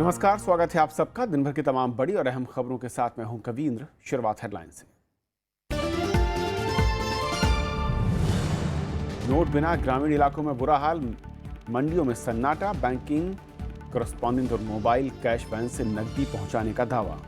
नमस्कार, स्वागत है आप सबका दिन भर की तमाम बड़ी और अहम खबरों के साथ मैं हूं कवींद्र। शुरुआत हेडलाइन से। नोट बिना ग्रामीण इलाकों में बुरा हाल, मंडियों में सन्नाटा, बैंकिंग करस्पॉन्डेंट और मोबाइल कैश वैन से नकदी पहुंचाने का दावा।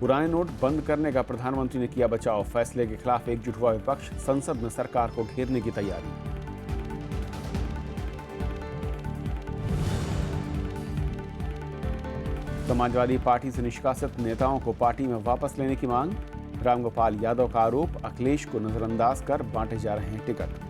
पुराने नोट बंद करने का प्रधानमंत्री ने किया बचाव, फैसले के खिलाफ एकजुट हुआ विपक्ष, संसद में सरकार को घेरने की तैयारी। समाजवादी पार्टी से निष्कासित नेताओं को पार्टी में वापस लेने की मांग, रामगोपाल यादव का आरोप, अखिलेश को नजरअंदाज कर बांटे जा रहे हैं टिकट।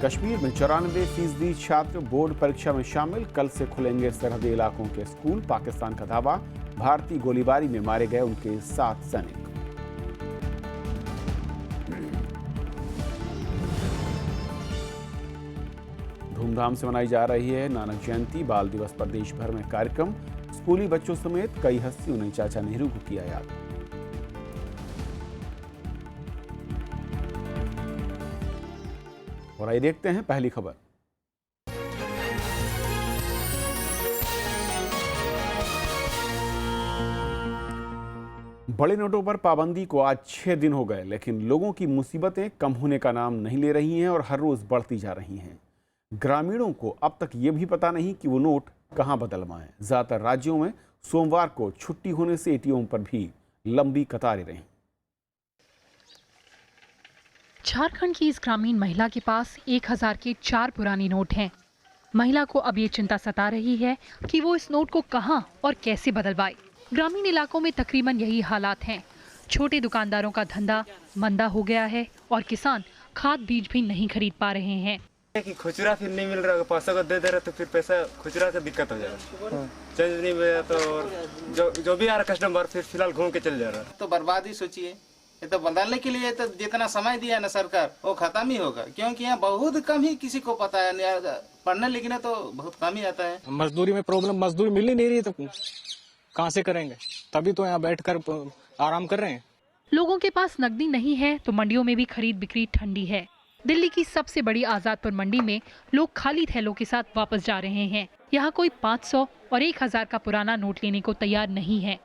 कश्मीर में 94% छात्र बोर्ड परीक्षा में शामिल, कल से खुलेंगे सरहदी इलाकों के स्कूल। पाकिस्तान का दावा, भारतीय गोलीबारी में मारे गए उनके 7 सैनिक। धूमधाम से मनाई जा रही है नानक जयंती, बाल दिवस पर देश भर में कार्यक्रम, स्कूली बच्चों समेत कई हस्तियों ने चाचा नेहरू को किया याद। और आइए देखते हैं पहली खबर। बड़े नोटों पर पाबंदी को आज 6 दिन हो गए, लेकिन लोगों की मुसीबतें कम होने का नाम नहीं ले रही हैं और हर रोज बढ़ती जा रही हैं। ग्रामीणों को अब तक ये भी पता नहीं कि वो नोट कहां बदलवाएं। ज्यादातर राज्यों में सोमवार को छुट्टी होने से एटीएम पर भी लंबी कतारें रहीं। झारखंड की इस ग्रामीण महिला के पास 1000 के 4 पुराने नोट हैं। महिला को अब ये चिंता सता रही है कि वो इस नोट को कहां और कैसे बदलवाए। ग्रामीण इलाकों में तकरीबन यही हालात हैं। छोटे दुकानदारों का धंधा मंदा हो गया है और किसान खाद बीज भी नहीं खरीद पा रहे हैं। कि खुचरा फिर नहीं मिल रहा, पैसा को दे रहा तो फिर पैसा खुचरा से दिक्कत हो जाएगा। चेंज नहीं मिला तो जो भी आ रहा कस्टमर फिर फिलहाल घूम के चल जा रहा है। तो बर्बादी सोचिए, ये तो बदलने के लिए तो जितना समय दिया ना सरकार वो खत्म ही होगा, क्योंकि यहाँ बहुत कम ही किसी को पता है। पढ़ने लिखने तो बहुत कम ही आता है। मजदूरी में प्रॉब्लम, मजदूरी मिल ही नहीं रही तो कहाँ से करेंगे, तभी तो यहाँ बैठकर आराम कर रहे हैं। लोगों के पास नकदी नहीं है तो मंडियों में भी खरीद बिक्री ठंडी है। दिल्ली की सबसे बड़ी आजादपुर मंडी में लोग खाली थैलों के साथ वापस जा रहे हैं। यहाँ कोई 500 और 1000 का पुराना नोट लेने को तैयार नहीं है।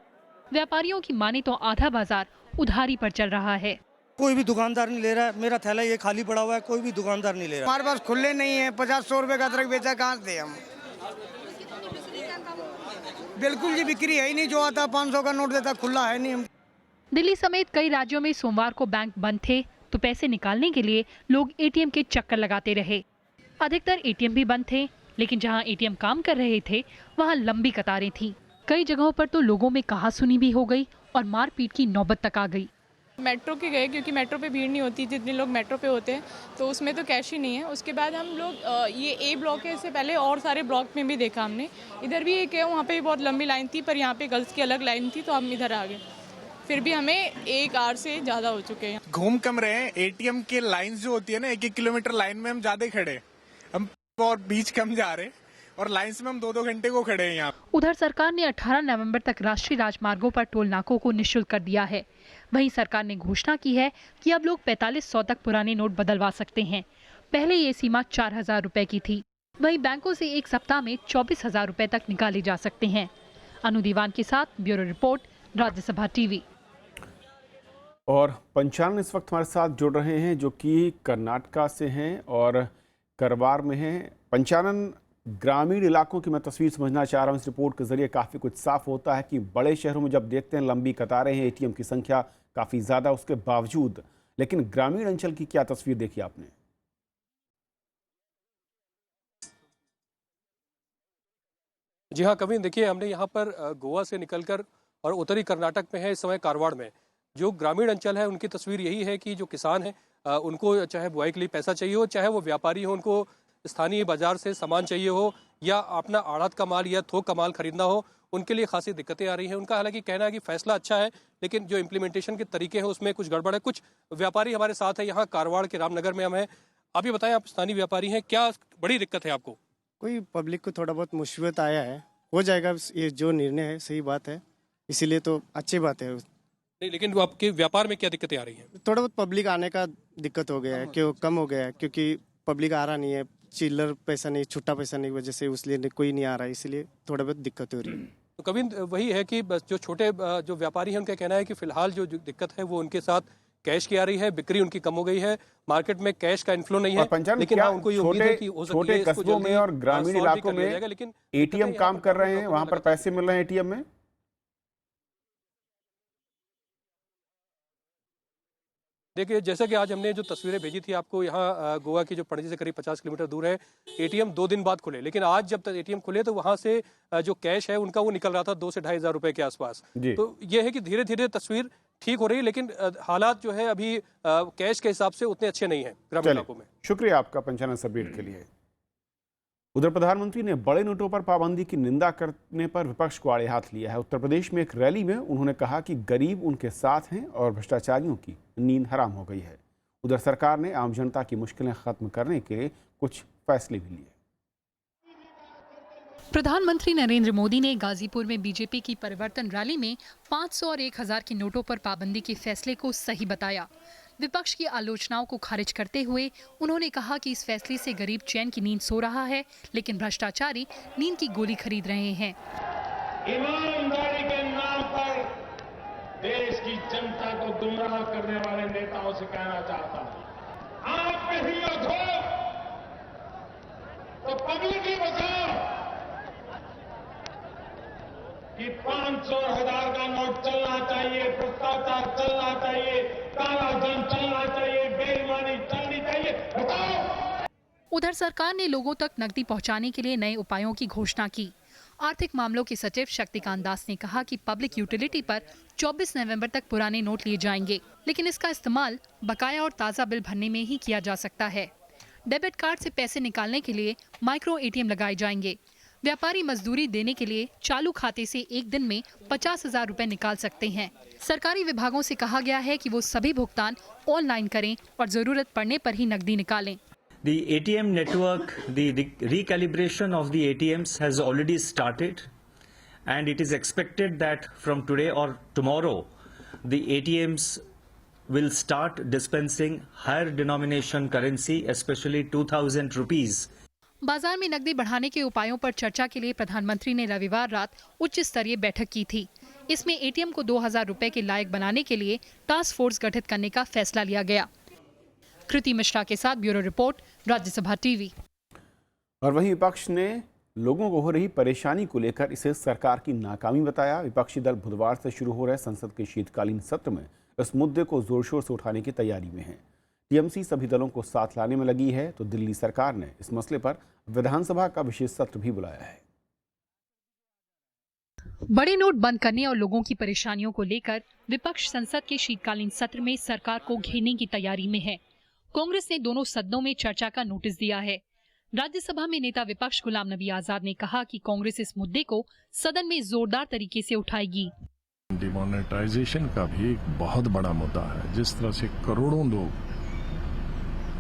व्यापारियों की माने तो आधा बाजार उधारी पर चल रहा है। कोई भी दुकानदार नहीं ले रहा है। मेरा थैला ये खाली पड़ा हुआ है, कोई भी दुकानदार नहीं ले रहा। हमारे पास खुले नहीं है। 50-100 रुपए का अदरक बेचा, कहाँ से हम? बिल्कुल जी बिक्री है ही नहीं। जो आता 500 का नोट देता खुला है नहीं। दिल्ली समेत कई राज्यों में सोमवार को बैंक बंद थे तो पैसे निकालने के लिए लोग एटीएम के चक्कर लगाते रहे। अधिकतर एटीएम भी बंद थे, लेकिन जहां एटीएम काम कर रहे थे वहां लंबी कतारें थीं। कई जगहों पर तो लोगों में कहासुनी भी हो गई और मारपीट की नौबत तक आ गई। मेट्रो के गए क्योंकि मेट्रो पे भीड़ नहीं होती, जितने लोग मेट्रो पे होते हैं तो उसमें तो कैश ही नहीं है। उसके बाद हम लोग ये ए ब्लॉक है, इससे पहले और सारे ब्लॉक में भी देखा हमने। इधर भी एक है, वहाँ पे बहुत लंबी लाइन थी, पर यहाँ पे गर्ल्स की अलग लाइन थी तो हम इधर आ गए। फिर भी हमें 1 आवर से ज्यादा हो चुके हैं। घूम कम रहे हैं। एटीएम के लाइन जो होती है ना, 1-1 किलोमीटर लाइन में हम ज्यादा खड़े, हम और बीच कम जा रहे और लाइन में हम 2-2 घंटे को खड़े हैं यहाँ। उधर सरकार ने 18 नवंबर तक राष्ट्रीय राजमार्गों पर टोल नाकों को निःशुल्क कर दिया है। वहीं सरकार ने घोषणा की है कि अब लोग 4500 तक पुराने नोट बदलवा सकते हैं। पहले ये सीमा 4000 रुपए की थी। वहीं बैंकों से एक सप्ताह में 24,000 रुपए तक निकाले जा सकते हैं। अनु दीवान के साथ ब्यूरो रिपोर्ट, राज्यसभा टीवी। और पंचानन इस वक्त हमारे साथ जुड़ रहे हैं जो कि कर्नाटका से हैं और करवार में हैं। पंचानन, ग्रामीण इलाकों की मैं तस्वीर समझना चाह रहा हूँ। इस रिपोर्ट के जरिए काफ़ी कुछ साफ होता है कि बड़े शहरों में जब देखते हैं लंबी कतारें हैं, एटीएम की संख्या काफ़ी ज़्यादा उसके बावजूद, लेकिन ग्रामीण अंचल की क्या तस्वीर देखी आपने? जी हाँ कविन, देखिए हमने यहाँ पर गोवा से निकलकर और उत्तरी कर्नाटक में है, इस समय कारवाड़ में। जो ग्रामीण अंचल है उनकी तस्वीर यही है कि जो किसान हैं उनको चाहे बुआई के लिए पैसा चाहिए हो, चाहे वो व्यापारी हो उनको स्थानीय बाजार से सामान चाहिए हो या अपना आड़त का माल या थोक का माल खरीदना हो, उनके लिए खासी दिक्कतें आ रही हैं। उनका हालांकि कहना है कि फैसला अच्छा है, लेकिन जो इम्प्लीमेंटेशन के तरीके हैं उसमें कुछ गड़बड़ है। कुछ व्यापारी हमारे साथ है यहाँ कारवाड़ के रामनगर में हम हैं। आप ये बताएं, आप स्थानीय व्यापारी हैं, क्या बड़ी दिक्कत है आपको? कोई पब्लिक को थोड़ा बहुत मुसीबत आया है, हो जाएगा। ये जो निर्णय है सही बात है, इसीलिए तो अच्छी बात है। नहीं, लेकिन वो आपके व्यापार में क्या दिक्कतें आ रही हैं? थोड़ा बहुत पब्लिक आने का दिक्कत हो गया है, क्यों कम हो गया है, क्योंकि पब्लिक आ रहा नहीं है, चिल्लर पैसा नहीं, छुट्टा पैसा नहीं, वजह से उसलिए कोई नहीं आ रहा है, इसलिए थोड़ा बहुत दिक्कत हो रही है। तो कभी वही है कि बस जो छोटे जो व्यापारी हैं उनका कहना है कि फिलहाल जो दिक्कत है वो उनके साथ कैश की आ रही है, बिक्री उनकी कम हो गई है, मार्केट में कैश का इन्फ्लो नहीं है। लेकिन हाँ, उनको ये उम्मीद है कि हो सकती है इसको कस्बों में और ग्रामीण इलाकों में लेकिन एटीएम काम कर रहे हैं, वहां पर पैसे मिल रहे हैं एटीएम में। देखिए, जैसा कि आज हमने जो तस्वीरें भेजी थी आपको, यहाँ गोवा की जो पणजी से करीब 50 किलोमीटर दूर है, एटीएम 2 दिन बाद खुले, लेकिन आज जब तक एटीएम खुले तो वहाँ से जो कैश है उनका वो निकल रहा था 2 से 2,500 रुपए के आसपास। तो ये है कि धीरे धीरे तस्वीर ठीक हो रही है, लेकिन हालात जो है अभी कैश के हिसाब से उतने अच्छे नहीं है ग्रामीण इलाकों में। शुक्रिया आपका पंचानन सब अपडेट के लिए। उधर प्रधानमंत्री ने बड़े नोटों पर पाबंदी की निंदा करने पर विपक्ष को आड़े हाथ लिया है। उत्तर प्रदेश में एक रैली में उन्होंने कहा कि गरीब उनके साथ हैं और भ्रष्टाचारियों की नींद हराम हो गई है। उधर सरकार ने आम जनता की मुश्किलें खत्म करने के लिए कुछ फैसले भी लिए। प्रधानमंत्री नरेंद्र मोदी ने गाजीपुर में बीजेपी की परिवर्तन रैली में 500 और 1000 के नोटों पर पाबंदी के फैसले को सही बताया। विपक्ष की आलोचनाओं को खारिज करते हुए उन्होंने कहा कि इस फैसले से गरीब चैन की नींद सो रहा है, लेकिन भ्रष्टाचारी नींद की गोली खरीद रहे हैं। ईमानदारी के नाम पर देश की जनता को गुमराह करने वाले नेताओं से कहना चाहता हूं, आप कहीं हो तो पब्लिक ही बचाओ कि 500 और 1000 का नोट चलना चाहिए, भ्रष्टाचार चलना चाहिए, काला धन चलना चाहिए, बेईमानी चलनी चाहिए, बताओ। उधर सरकार ने लोगों तक नकदी पहुंचाने के लिए नए उपायों की घोषणा की। आर्थिक मामलों के सचिव शक्तिकांत दास ने कहा कि पब्लिक यूटिलिटी पर 24 नवंबर तक पुराने नोट लिए जाएंगे, लेकिन इसका इस्तेमाल बकाया और ताज़ा बिल भरने में ही किया जा सकता है। डेबिट कार्ड से पैसे निकालने के लिए माइक्रो एटीएम लगाए जाएंगे। व्यापारी मजदूरी देने के लिए चालू खाते से एक दिन में 50,000 रुपए निकाल सकते हैं। सरकारी विभागों से कहा गया है कि वो सभी भुगतान ऑनलाइन करें और जरूरत पड़ने पर ही नकदी निकालें। The ATM network, the recalibration of the ATMs has already started, and it is expected that from today or tomorrow, the ATMs will start dispensing higher denomination currency, especially 2,000 rupees. बाजार में नकदी बढ़ाने के उपायों पर चर्चा के लिए प्रधानमंत्री ने रविवार रात उच्च स्तरीय बैठक की थी। इसमें एटीएम को 2,000 रुपए के लायक बनाने के लिए टास्क फोर्स गठित करने का फैसला लिया गया। कृति मिश्रा के साथ ब्यूरो रिपोर्ट, राज्यसभा टीवी। और वहीं विपक्ष ने लोगों को हो रही परेशानी को लेकर इसे सरकार की नाकामी बताया। विपक्षी दल बुधवार से शुरू हो रहे संसद के शीतकालीन सत्र में इस मुद्दे को जोर शोर से उठाने की तैयारी में है। टीएमसी सभी दलों को साथ लाने में लगी है, तो दिल्ली सरकार ने इस मसले पर विधानसभा का विशेष सत्र भी बुलाया है। बड़े नोट बंद करने और लोगों की परेशानियों को लेकर विपक्ष संसद के शीतकालीन सत्र में सरकार को घेरने की तैयारी में है। कांग्रेस ने दोनों सदनों में चर्चा का नोटिस दिया है। राज्यसभा में नेता विपक्ष गुलाम नबी आजाद ने कहा कि कांग्रेस इस मुद्दे को सदन में जोरदार तरीके से उठाएगी। डिमोनेटाइजेशन का भी एक बहुत बड़ा मुद्दा है। जिस तरह से करोड़ों लोग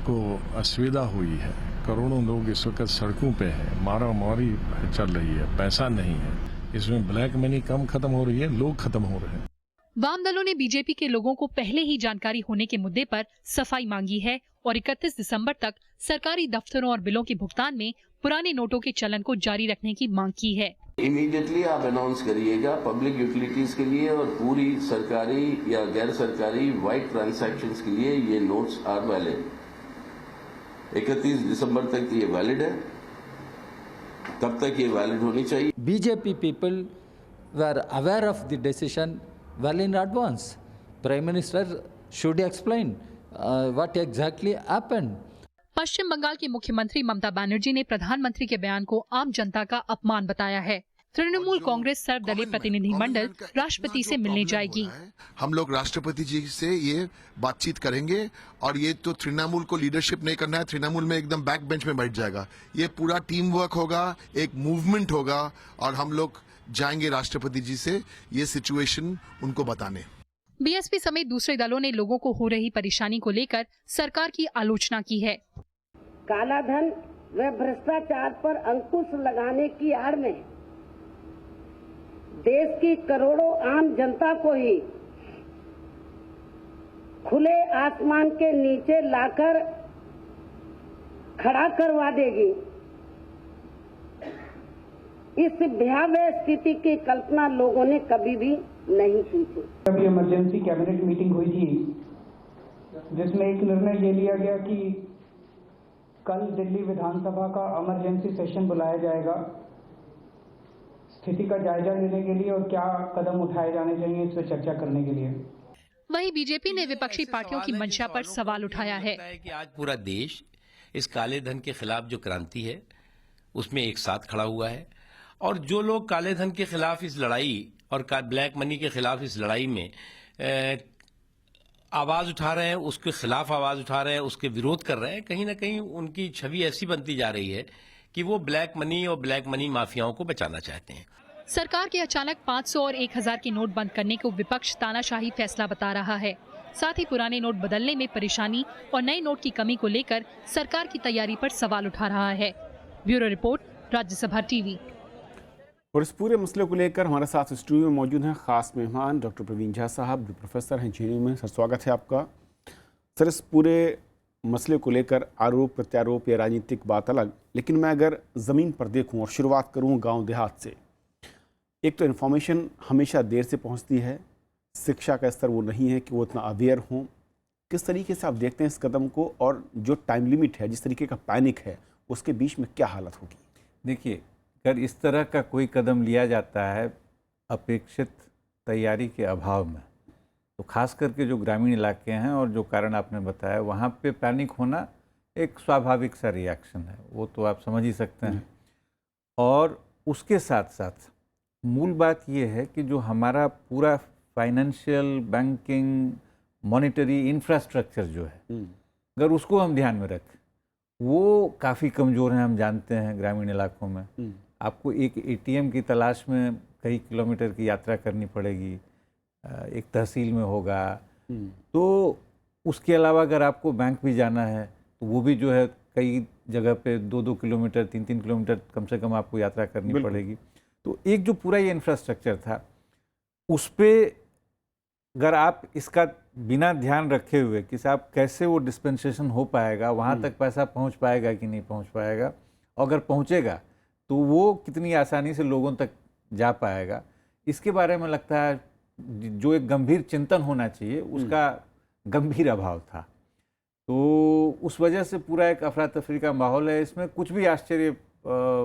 को असुविधा हुई है, करोड़ों लोग इस वक्त सड़कों पे हैं, मारा मारी चल रही है, पैसा नहीं है, इसमें ब्लैक मनी कम खत्म हो रही है, लोग खत्म हो रहे हैं। वाम दलों ने बीजेपी के लोगों को पहले ही जानकारी होने के मुद्दे पर सफाई मांगी है और 31 दिसंबर तक सरकारी दफ्तरों और बिलों के भुगतान में पुराने नोटों के चलन को जारी रखने की मांग की है। इमीडिएटली आप अनाउंस करिएगा पब्लिक यूटिलिटीज के लिए और पूरी सरकारी या गैर सरकारी वाइड ट्रांजैक्शंस के लिए ये नोट्स आर वैलिड। 31 दिसंबर तक ये वैलिड है, तब तक ये वैलिड होनी चाहिए। BJP people were aware of the decision well in advance. Prime Minister should explain what exactly happened. पश्चिम बंगाल की मुख्यमंत्री ममता बनर्जी ने प्रधानमंत्री के बयान को आम जनता का अपमान बताया है। तृणमूल कांग्रेस सर्वदलीय प्रतिनिधिमंडल राष्ट्रपति से मिलने जाएगी। हम लोग राष्ट्रपति जी से ये बातचीत करेंगे और ये तो तृणमूल को लीडरशिप नहीं करना है, तृणमूल में एकदम बैक बेंच में बैठ जाएगा। ये पूरा टीम वर्क होगा, एक मूवमेंट होगा और हम लोग जाएंगे राष्ट्रपति जी से ये सिचुएशन उनको बताने। बीएसपी समेत दूसरे दलों ने लोगों को हो रही परेशानी को लेकर सरकार की आलोचना की है। काला धन व भ्रष्टाचार पर अंकुश लगाने की आड़ में देश की करोड़ों आम जनता को ही खुले आसमान के नीचे लाकर खड़ा करवा देगी, इस भयावह स्थिति की कल्पना लोगों ने कभी भी नहीं की थी। अभी इमरजेंसी कैबिनेट मीटिंग हुई थी जिसमें एक निर्णय ये लिया गया कि कल दिल्ली विधानसभा का इमरजेंसी सेशन बुलाया जाएगा स्थिति का जायजा लेने के लिए और क्या कदम उठाए जाने चाहिए इस पर चर्चा करने के लिए। वहीं बीजेपी ने विपक्षी पार्टियों की मंशा पर सवाल उठाया है कि आज पूरा देश इस काले धन के खिलाफ जो क्रांति है उसमें एक साथ खड़ा हुआ है और जो लोग काले धन के खिलाफ इस लड़ाई और ब्लैक मनी के खिलाफ इस लड़ाई में आवाज उठा रहे हैं, उसके खिलाफ आवाज उठा रहे हैं, उसके विरोध कर रहे हैं, कहीं ना कहीं उनकी छवि ऐसी बनती जा रही है कि वो ब्लैक मनी और ब्लैक मनी माफियाओं को बचाना चाहते हैं। सरकार के अचानक 500 और 1000 के नोट बंद करने को विपक्ष तानाशाही फैसला बता रहा है। साथ ही पुराने नोट बदलने में परेशानी और नए नोट की कमी को लेकर सरकार की तैयारी पर सवाल उठा रहा है। Bureau report, Rajya Sabha TV. और इस पूरे मसले को लेकर हमारे साथ स्टूडियो में मौजूद हैं खास मेहमान डॉक्टर प्रवीण झा साहब, जो प्रोफेसर हैं जेएनयू में। सर, स्वागत है आपका। सर, इस पूरे मसले को लेकर आरोप प्रत्यारोप या राजनीतिक बात अलग, लेकिन मैं अगर ज़मीन पर देखूं और शुरुआत करूं गांव देहात से, एक तो इन्फॉर्मेशन हमेशा देर से पहुंचती है, शिक्षा का स्तर वो नहीं है कि वो इतना अवेयर हों। किस तरीके से आप देखते हैं इस कदम को, और जो टाइम लिमिट है, जिस तरीके का पैनिक है, उसके बीच में क्या हालत होगी? देखिए, अगर इस तरह का कोई कदम लिया जाता है अपेक्षित तैयारी के अभाव में, तो खास करके जो ग्रामीण इलाके हैं और जो कारण आपने बताया, वहाँ पे पैनिक होना एक स्वाभाविक सा रिएक्शन है, वो तो आप समझ ही सकते हैं। और उसके साथ साथ मूल बात ये है कि जो हमारा पूरा फाइनेंशियल, बैंकिंग, मॉनेटरी इंफ्रास्ट्रक्चर जो है, अगर उसको हम ध्यान में रखें, वो काफ़ी कमज़ोर हैं। हम जानते हैं ग्रामीण इलाकों में आपको एक एटीएम की तलाश में कई किलोमीटर की यात्रा करनी पड़ेगी, एक तहसील में होगा, तो उसके अलावा अगर आपको बैंक भी जाना है तो वो भी जो है कई जगह पे 2-2 किलोमीटर, 3-3 किलोमीटर कम से कम आपको यात्रा करनी पड़ेगी। तो एक जो पूरा ये इंफ्रास्ट्रक्चर था, उस पर अगर आप इसका बिना ध्यान रखे हुए कि साहब कैसे वो डिस्पेंसेशन हो पाएगा, वहाँ तक पैसा पहुँच पाएगा कि नहीं पहुँच पाएगा, और अगर पहुँचेगा तो वो कितनी आसानी से लोगों तक जा पाएगा, इसके बारे में लगता है जो एक गंभीर चिंतन होना चाहिए उसका गंभीर अभाव था। तो उस वजह से पूरा एक अफरा तफरी का माहौल है। इसमें कुछ भी आश्चर्य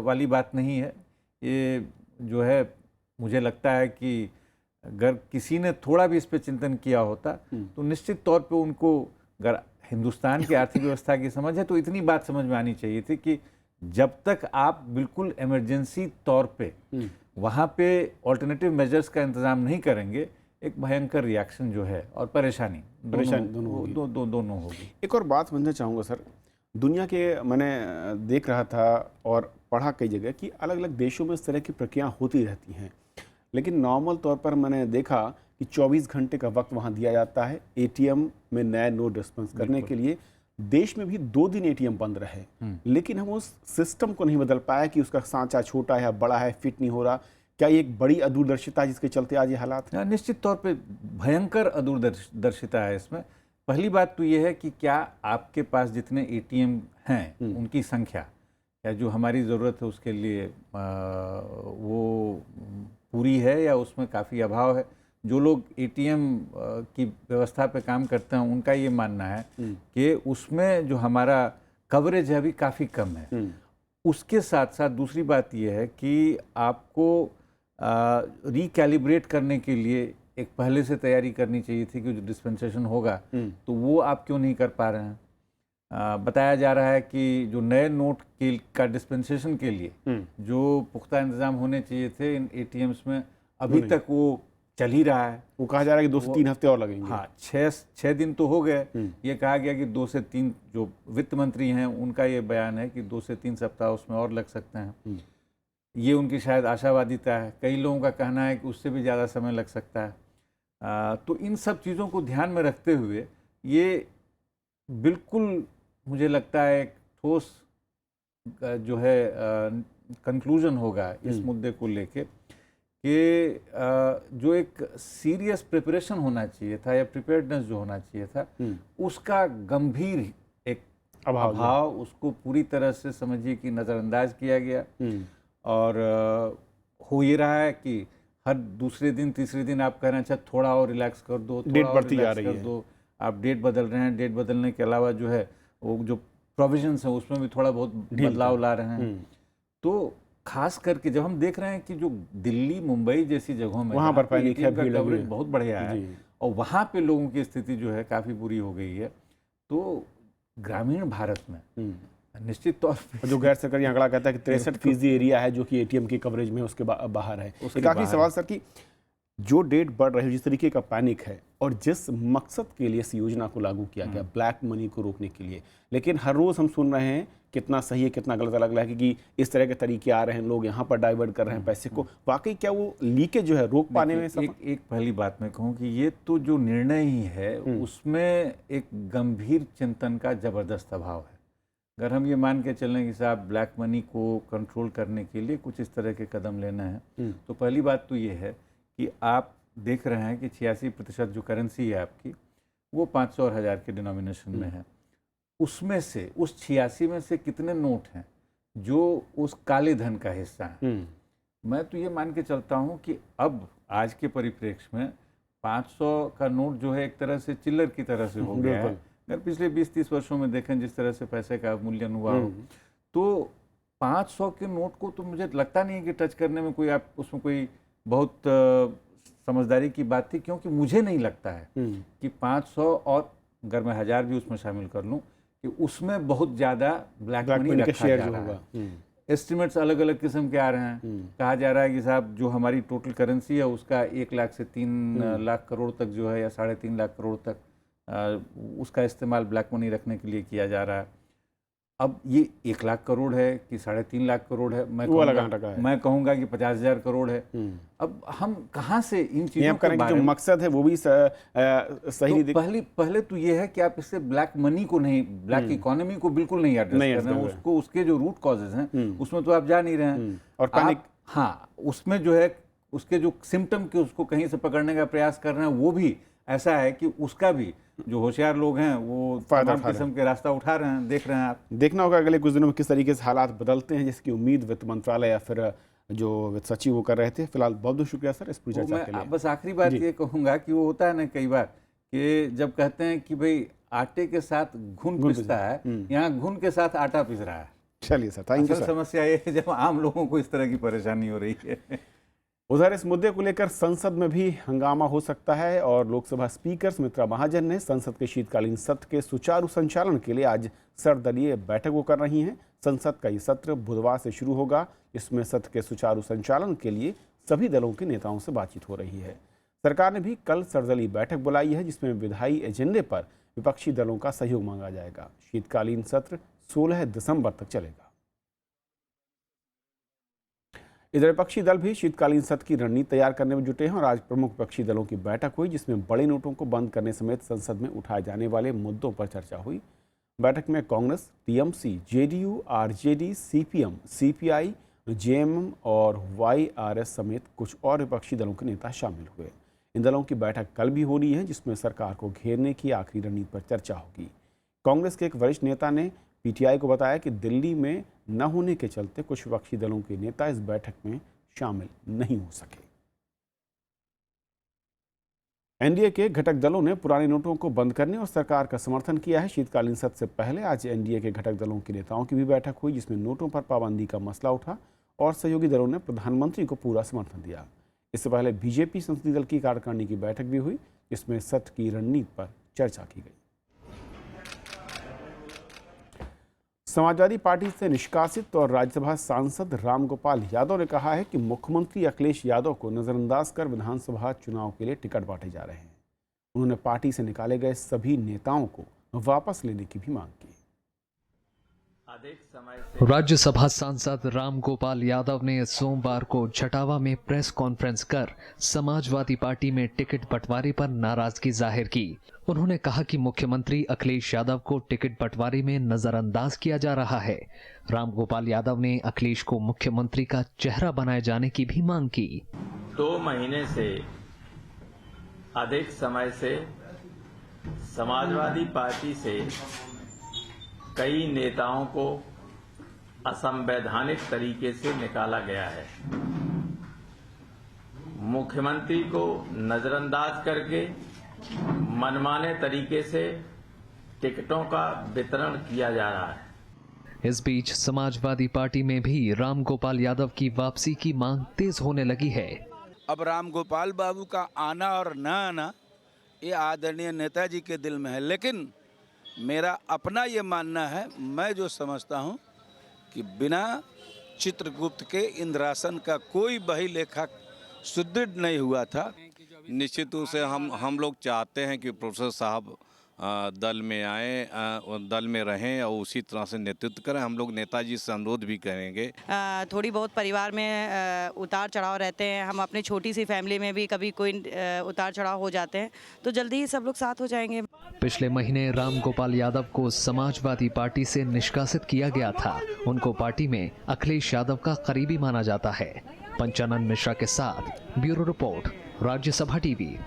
वाली बात नहीं है। ये जो है, मुझे लगता है कि अगर किसी ने थोड़ा भी इस पे चिंतन किया होता तो निश्चित तौर पे उनको, अगर हिंदुस्तान की आर्थिक व्यवस्था की समझ है, तो इतनी बात समझ में आनी चाहिए थी कि जब तक आप बिल्कुल इमरजेंसी तौर पे वहाँ पे ऑल्टरनेटिव मेजर्स का इंतज़ाम नहीं करेंगे, एक भयंकर रिएक्शन जो है और परेशानी दोनों होगी। एक और बात समझना चाहूँगा सर, दुनिया के मैंने देख रहा था और पढ़ा कई जगह कि अलग अलग देशों में इस तरह की प्रक्रियाएँ होती रहती हैं, लेकिन नॉर्मल तौर पर मैंने देखा कि 24 घंटे का वक्त वहाँ दिया जाता है एटीएम में नए नोट डिस्पेंस करने के लिए। देश में भी 2 दिन एटीएम बंद रहे, लेकिन हम उस सिस्टम को नहीं बदल पाया कि उसका सांचा छोटा है, बड़ा है, फिट नहीं हो रहा। क्या ये एक बड़ी अदूरदर्शिता जिसके चलते आज ये हालात हैं? निश्चित तौर पे भयंकर अदूरदर्शिता है इसमें। पहली बात तो ये है कि क्या आपके पास जितने एटीएम हैं उनकी संख्या, या जो हमारी ज़रूरत है उसके लिए वो पूरी है या उसमें काफ़ी अभाव है। जो लोग एटीएम की व्यवस्था पे काम करते हैं उनका ये मानना है कि उसमें जो हमारा कवरेज है अभी काफ़ी कम है। उसके साथ साथ दूसरी बात ये है कि आपको रिकैलिब्रेट करने के लिए एक पहले से तैयारी करनी चाहिए थी कि जो डिस्पेंसेशन होगा तो वो आप क्यों नहीं कर पा रहे हैं। बताया जा रहा है कि जो नए नोट का डिस्पेंसेशन के लिए जो पुख्ता इंतजाम होने चाहिए थे इन एटीएम्स में, अभी तक वो चल ही रहा है। वो कहा जा रहा है कि 2 से 3 हफ्ते और लगेंगे। हाँ, 6 दिन तो हो गए। ये कहा गया कि 2 से 3, जो वित्त मंत्री हैं उनका ये बयान है कि 2 से 3 सप्ताह उसमें और लग सकते हैं। ये उनकी शायद आशावादिता है। कई लोगों का कहना है कि उससे भी ज़्यादा समय लग सकता है। तो इन सब चीज़ों को ध्यान में रखते हुए ये बिल्कुल मुझे लगता है एक ठोस जो है कंक्लूजन होगा इस मुद्दे को लेके कि जो एक सीरियस प्रिपरेशन होना चाहिए था या प्रिपेयर्डनेस जो होना चाहिए था, उसका गंभीर एक अभाव, उसको पूरी तरह से समझिए कि नज़रअंदाज किया गया। और हो ये रहा है कि हर दूसरे दिन तीसरे दिन आप कह रहे हैं अच्छा थोड़ा और रिलैक्स कर दो, डेट बढ़ती जा रही है, दो, आप डेट बदल रहे हैं, डेट बदलने के अलावा जो है वो जो प्रोविजंस है उसमें भी थोड़ा बहुत बदलाव ला रहे हैं। तो खास करके जब हम देख रहे हैं कि जो दिल्ली मुंबई जैसी जगहों में वहाँ पर पैनिक है, भीड़ कवरेज बहुत बढ़िया है और वहाँ पे लोगों की स्थिति जो है काफ़ी बुरी हो गई है, तो ग्रामीण भारत में निश्चित तौर पर जो गैर सरकारी आंकड़ा कहता है कि 63% एरिया है जो कि एटीएम की कवरेज में उसके बाहर है। एक आखिरी सवाल सर कि जो डेट बढ़ रही है, जिस तरीके का पैनिक है और जिस मकसद के लिए इस योजना को लागू किया गया ब्लैक मनी को रोकने के लिए, लेकिन हर रोज़ हम सुन रहे हैं कितना सही है कितना गलत अलग है कि इस तरह के तरीके आ रहे हैं, लोग यहाँ पर डाइवर्ट कर रहे हैं पैसे को, वाकई क्या वो लीकेज जो है रोक पाने में एक पहली बात मैं कहूँ कि ये तो जो निर्णय ही है उसमें एक गंभीर चिंतन का ज़बरदस्त अभाव है। अगर हम ये मान के चलें कि साहब ब्लैक मनी को कंट्रोल करने के लिए कुछ इस तरह के कदम लेना है, तो पहली बात तो ये है कि आप देख रहे हैं कि 86% जो करेंसी है आपकी वो 500 और 1000 के डिनोमिनेशन में है। उसमें से उस 86 में से कितने नोट हैं जो उस काले धन का हिस्सा है? मैं तो ये मान के चलता हूँ कि अब आज के परिप्रेक्ष्य में 500 का नोट जो है एक तरह से चिल्लर की तरह से हो गया है। अगर पिछले 20-30 वर्षों में देखें जिस तरह से पैसे का मूल्यन हुआ हो, तो 500 के नोट को तो मुझे लगता नहीं है कि टच करने में कोई आप उसमें कोई बहुत समझदारी की बात थी, क्योंकि मुझे नहीं लगता है कि 500 और अगर मैं 1000 भी उसमें शामिल कर लूँ कि उसमें बहुत ज़्यादा ब्लैक मनी रखा जा रहा है। एस्टिमेट्स अलग अलग किस्म के आ रहे हैं। कहा जा रहा है कि साहब जो हमारी टोटल करेंसी है उसका 1 लाख से 3 लाख करोड़ तक जो है या 3.5 लाख करोड़ तक उसका इस्तेमाल ब्लैक मनी रखने के लिए किया जा रहा है। अब ये 1 लाख करोड़ है कि 3.5 लाख करोड़ है, मैं कहूँगा कि 50,000 करोड़ है। अब हम कहाँ से इन चीज़ों के बारे में, जो मकसद है वो भी सही नहीं दिख। पहले तो ये है कि आप इससे ब्लैक मनी को नहीं, ब्लैक इकोनॉमी को बिल्कुल नहीं एड्रेस कर रहे हैं, उसको उसके जो रूट कॉजेज हैं उसमें तो आप जा नहीं रहे हैं। और पैनिक, हाँ, उसमें जो है उसके जो सिम्टम के उसको कहीं से पकड़ने का प्रयास कर रहे हैं, वो भी ऐसा है कि उसका भी जो होशियार लोग हैं वो तमाम किस्म के रास्ता उठा रहे हैं। देख रहे हैं आप, देखना होगा अगले कुछ दिनों में किस तरीके से हालात बदलते हैं, जिसकी उम्मीद वित्त मंत्रालय या फिर जो वित्त सचिव वो कर रहे थे। फिलहाल बहुत बहुत शुक्रिया सर इस पूरी चर्चा के लिए। बस आखिरी बात ये कहूँगा कि वो होता है ना कई बार कि जब कहते हैं कि भाई आटे के साथ घुन पिसता है, यहाँ घुन के साथ आटा पिस रहा है। चलिए सर, थैंक यू सर। समस्या ये है जब आम लोगों को इस तरह की परेशानी हो रही है। उधर इस मुद्दे को लेकर संसद में भी हंगामा हो सकता है और लोकसभा स्पीकर सुमित्रा महाजन ने संसद के शीतकालीन सत्र के सुचारू संचालन के लिए आज सर्वदलीय बैठक को कर रही हैं। संसद का ये सत्र बुधवार से शुरू होगा। इसमें सत्र के सुचारू संचालन के लिए सभी दलों के नेताओं से बातचीत हो रही है। सरकार ने भी कल सर्वदलीय बैठक बुलाई है, जिसमें विधायी एजेंडे पर विपक्षी दलों का सहयोग मांगा जाएगा। शीतकालीन सत्र 16 दिसंबर तक चलेगा। इधर विपक्षी दल भी शीतकालीन सत्र की रणनीति तैयार करने में जुटे हैं और आज प्रमुख विपक्षी दलों की बैठक हुई, जिसमें बड़े नोटों को बंद करने समेत संसद में उठाए जाने वाले मुद्दों पर चर्चा हुई। बैठक में Congress, TMC, JDU, RJD, CPM, CPI, JMM और वाईआरएस समेत कुछ और विपक्षी दलों के नेता शामिल हुए। इन दलों की बैठक कल भी हो रही है, जिसमें सरकार को घेरने की आखिरी रणनीति पर चर्चा होगी। कांग्रेस के एक वरिष्ठ नेता ने पीटीआई को बताया कि दिल्ली में न होने के चलते कुछ विपक्षी दलों के नेता इस बैठक में शामिल नहीं हो सके। एनडीए के घटक दलों ने पुराने नोटों को बंद करने और सरकार का समर्थन किया है। शीतकालीन सत्र से पहले आज एनडीए के घटक दलों के नेताओं की भी बैठक हुई, जिसमें नोटों पर पाबंदी का मसला उठा और सहयोगी दलों ने प्रधानमंत्री को पूरा समर्थन दिया। इससे पहले बीजेपी संसदीय दल की कार्यकारिणी की बैठक भी हुई, जिसमें सत्र की रणनीति पर चर्चा की गई। समाजवादी पार्टी से निष्कासित और राज्यसभा सांसद रामगोपाल यादव ने कहा है कि मुख्यमंत्री अखिलेश यादव को नजरअंदाज कर विधानसभा चुनाव के लिए टिकट बांटे जा रहे हैं। उन्होंने पार्टी से निकाले गए सभी नेताओं को वापस लेने की भी मांग की। राज्यसभा सांसद रामगोपाल यादव ने सोमवार को जटावा में प्रेस कॉन्फ्रेंस कर समाजवादी पार्टी में टिकट बंटवारे पर नाराजगी जाहिर की। उन्होंने कहा कि मुख्यमंत्री अखिलेश यादव को टिकट बंटवारे में नजरअंदाज किया जा रहा है। रामगोपाल यादव ने अखिलेश को मुख्यमंत्री का चेहरा बनाए जाने की भी मांग की। 2 महीने से अधिक समय से समाजवादी पार्टी से कई नेताओं को असंवैधानिक तरीके से निकाला गया है। मुख्यमंत्री को नजरअंदाज करके मनमाने तरीके से टिकटों का वितरण किया जा रहा है। इस बीच समाजवादी पार्टी में भी रामगोपाल यादव की वापसी की मांग तेज होने लगी है। अब रामगोपाल बाबू का आना और न आना ये आदरणीय नेताजी के दिल में है, लेकिन मेरा अपना ये मानना है, मैं जो समझता हूँ कि बिना चित्रगुप्त के इंद्रासन का कोई बही लेखा सुदृढ़ नहीं हुआ था। निश्चित रूप से हम लोग चाहते हैं कि प्रोफेसर साहब दल में आए, दल में रहें और उसी तरह से नेतृत्व करें। हम लोग नेताजी से अनुरोध भी करेंगे। थोड़ी बहुत परिवार में उतार चढ़ाव रहते हैं, हम अपनी छोटी सी फैमिली में भी कभी कोई उतार चढ़ाव हो जाते हैं, तो जल्दी ही सब लोग साथ हो जाएंगे। पिछले महीने रामगोपाल यादव को समाजवादी पार्टी से निष्कासित किया गया था। उनको पार्टी में अखिलेश यादव का करीबी माना जाता है। पंचानन मिश्रा के साथ ब्यूरो रिपोर्ट, राज्यसभा टीवी।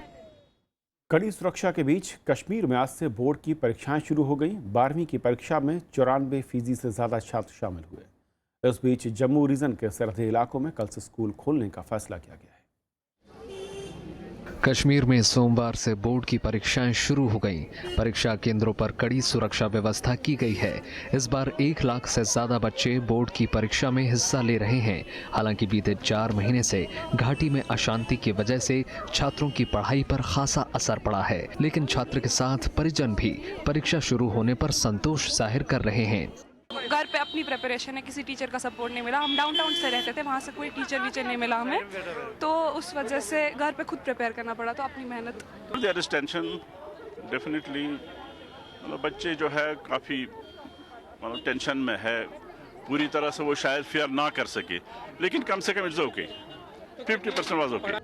कड़ी सुरक्षा के बीच कश्मीर में आज से बोर्ड की परीक्षाएं शुरू हो गई। 12वीं की परीक्षा में 94% से ज़्यादा छात्र शामिल हुए। इस बीच जम्मू रीजन के सरहदी इलाकों में कल से स्कूल खोलने का फैसला किया गया है। कश्मीर में सोमवार से बोर्ड की परीक्षाएं शुरू हो गईं। परीक्षा केंद्रों पर कड़ी सुरक्षा व्यवस्था की गई है। इस बार 1 लाख से ज्यादा बच्चे बोर्ड की परीक्षा में हिस्सा ले रहे हैं। हालांकि बीते 4 महीने से घाटी में अशांति की वजह से छात्रों की पढ़ाई पर खासा असर पड़ा है, लेकिन छात्र के साथ परिजन भी परीक्षा शुरू होने पर संतोष जाहिर कर रहे हैं। घर पे अपनी प्रिपरेशन है, किसी टीचर का सपोर्ट नहीं मिला। हम डाउनटाउन से रहते थे, वहाँ से कोई टीचर नहीं मिला हमें, तो उस वजह से घर पे खुद प्रिपेयर करना पड़ा, तो अपनी मेहनत। देयर इज टेंशन डेफिनेटली, मतलब बच्चे जो है काफ़ी मतलब टेंशन में है। पूरी तरह से वो शायद फेयर ना कर सके, लेकिन कम से come it's okay, 50% was okay.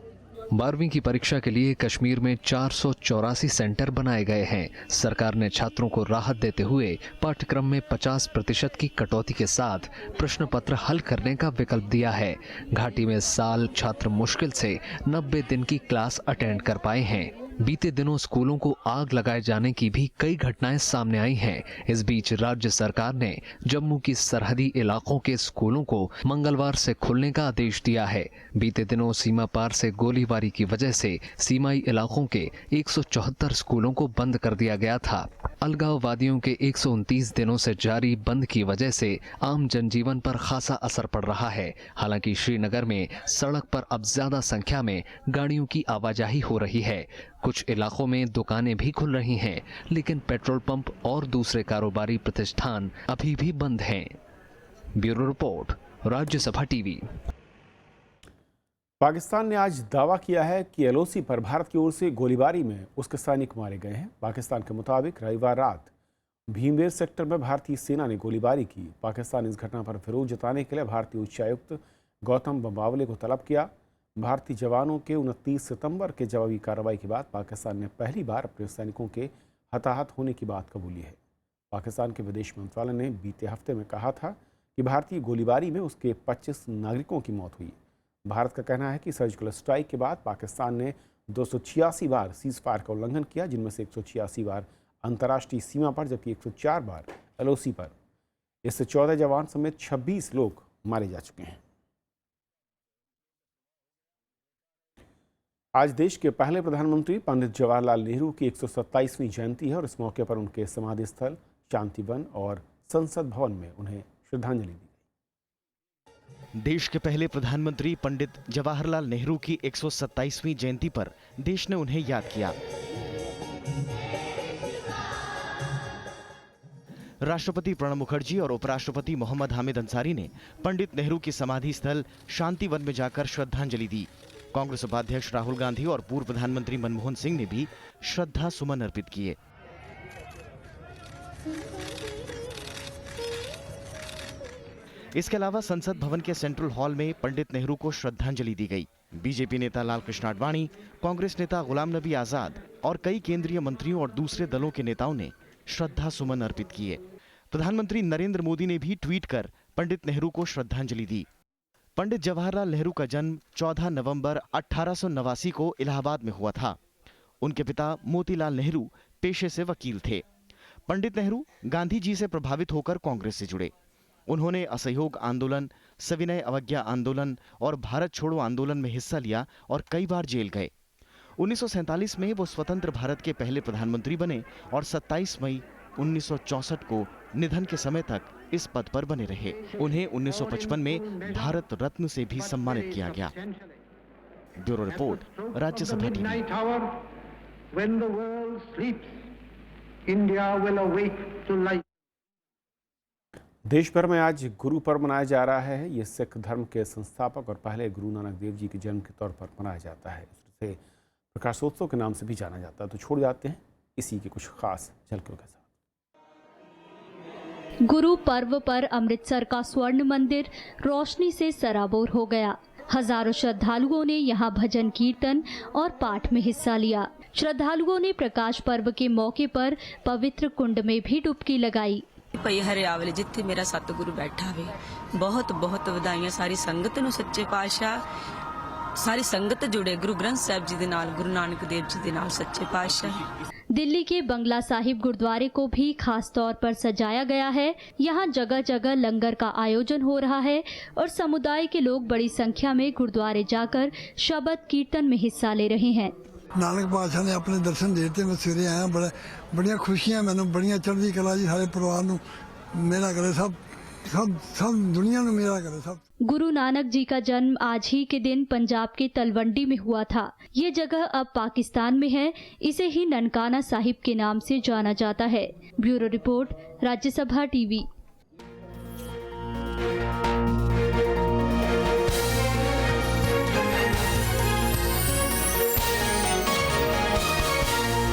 12वीं की परीक्षा के लिए कश्मीर में 484 सेंटर बनाए गए हैं। सरकार ने छात्रों को राहत देते हुए पाठ्यक्रम में 50% की कटौती के साथ प्रश्न पत्र हल करने का विकल्प दिया है। घाटी में इस साल छात्र मुश्किल से 90 दिन की क्लास अटेंड कर पाए हैं। बीते दिनों स्कूलों को आग लगाए जाने की भी कई घटनाएं सामने आई हैं। इस बीच राज्य सरकार ने जम्मू की सरहदी इलाकों के स्कूलों को मंगलवार से खोलने का आदेश दिया है। बीते दिनों सीमा पार से गोलीबारी की वजह से सीमाई इलाकों के 174 स्कूलों को बंद कर दिया गया था। अलगाववादियों के 129 दिनों से जारी बंद की वजह से आम जनजीवन पर खासा असर पड़ रहा है। हालांकि श्रीनगर में सड़क पर अब ज्यादा संख्या में गाड़ियों की आवाजाही हो रही है। कुछ इलाकों में दुकानें भी खुल रही हैं, लेकिन पेट्रोल पंप और दूसरे कारोबारी प्रतिष्ठान अभी भी बंद हैं। Bureau report, Rajya Sabha TV. Pakistan ने आज दावा किया है कि एलओसी पर भारत की ओर से गोलीबारी में उसके सैनिक मारे गए हैं। पाकिस्तान के मुताबिक रविवार रात भीमबेर सेक्टर में भारतीय सेना ने गोलीबारी की। पाकिस्तान इस घटना पर विरोध जताने के लिए भारतीय उच्चायुक्त गौतम बंबावले को तलब किया। भारतीय जवानों के 29 सितंबर के जवाबी कार्रवाई के बाद पाकिस्तान ने पहली बार अपने सैनिकों के हताहत होने की बात कबूली है। पाकिस्तान के विदेश मंत्रालय ने बीते हफ्ते में कहा था कि भारतीय गोलीबारी में उसके 25 नागरिकों की मौत हुई। भारत का कहना है कि सर्जिकल स्ट्राइक के बाद पाकिस्तान ने 286 बार सीज फायर का उल्लंघन किया, जिनमें से 186 बार अंतर्राष्ट्रीय सीमा पर, जबकि 104 बार एलओसी पर। इससे 14 जवान समेत 26 लोग मारे जा चुके हैं। आज देश के पहले प्रधानमंत्री पंडित जवाहरलाल नेहरू की 127वीं जयंती है और इस मौके पर उनके समाधि स्थल, शांतिवन और संसद भवन में उन्हें श्रद्धांजलि दी। देश के पहले प्रधानमंत्री पंडित जवाहरलाल नेहरू की 127वीं जयंती पर देश ने उन्हें याद किया। राष्ट्रपति प्रणब मुखर्जी और उपराष्ट्रपति मोहम्मद हामिद अंसारी ने पंडित नेहरू की समाधि स्थल शांतिवन में जाकर श्रद्धांजलि दी। कांग्रेस उपाध्यक्ष राहुल गांधी और पूर्व प्रधानमंत्री मनमोहन सिंह ने भी श्रद्धा सुमन अर्पित किए। इसके अलावा संसद भवन के सेंट्रल हॉल में पंडित नेहरू को श्रद्धांजलि दी गई। बीजेपी नेता लालकृष्ण आडवाणी, कांग्रेस नेता गुलाम नबी आजाद और कई केंद्रीय मंत्रियों और दूसरे दलों के नेताओं ने श्रद्धा सुमन अर्पित किए। प्रधानमंत्री नरेंद्र मोदी ने भी ट्वीट कर पंडित नेहरू को श्रद्धांजलि दी। पंडित जवाहरलाल नेहरू का जन्म 14 नवंबर 1889 को इलाहाबाद में हुआ था। उनके पिता मोतीलाल नेहरू पेशे से वकील थे। पंडित नेहरू गांधी जी से प्रभावित होकर कांग्रेस से जुड़े। उन्होंने असहयोग आंदोलन, सविनय अवज्ञा आंदोलन और भारत छोड़ो आंदोलन में हिस्सा लिया और कई बार जेल गए। 1947 में वो स्वतंत्र भारत के पहले प्रधानमंत्री बने और 27 मई 1964 को निधन के समय तक इस पद पर बने रहे। उन्हें 1955 में भारत रत्न से भी सम्मानित किया गया। Bureau report, Rajya Sabha TV. देश भर में आज गुरु पर्व मनाया जा रहा है। ये सिख धर्म के संस्थापक और पहले गुरु नानक देव जी के जन्म के तौर पर मनाया जाता है। इसे प्रकाशोत्सव के नाम से भी जाना जाता है। तो छोड़ जाते हैं इसी के कुछ खास झलकों के साथ। गुरु पर्व पर अमृतसर का स्वर्ण मंदिर रोशनी से सराबोर हो गया। हजारों श्रद्धालुओं ने यहां भजन कीर्तन और पाठ में हिस्सा लिया। श्रद्धालुओं ने प्रकाश पर्व के मौके पर पवित्र कुंड में भी डुबकी लगाई। ਭਈ ਹਰਿਆਵਲ ਜਿੱਥੇ ਮੇਰਾ ਸਤਿਗੁਰੂ ਬੈਠਾ ਵੇ, ਬਹੁਤ ਬਹੁਤ ਵਧਾਈਆਂ ਸਾਰੀ ਸੰਗਤ ਨੂੰ, ਸੱਚੇ ਪਾਤਸ਼ਾਹ ਸਾਰੀ ਸੰਗਤ जुड़े गुरु ग्रंथ साहिब जी ਦੇ ਨਾਲ, गुरु नानक देव जी ਦੇ ਨਾਲ, सच्चे पातशाह। दिल्ली के बंगला साहिब गुरुद्वारे को भी खास तौर पर सजाया गया है। यहाँ जगह जगह लंगर का आयोजन हो रहा है और समुदाय के लोग बड़ी संख्या में गुरुद्वारे जाकर शबद कीर्तन में हिस्सा ले रहे हैं। नानक पातशाह ने अपने दर्शन देते, मैं सवेरे आया, बड़िया खुशियां, मैंने बड़िया चढ़दी कला जी, सारे परिवार नूं मेरा करे, सब दुनिया नूं मेरा करे सब। गुरु नानक जी का जन्म आज ही के दिन पंजाब के तलवंडी में हुआ था। ये जगह अब पाकिस्तान में है। इसे ही ननकाना साहिब के नाम से जाना जाता है। Bureau report, Rajya Sabha TV.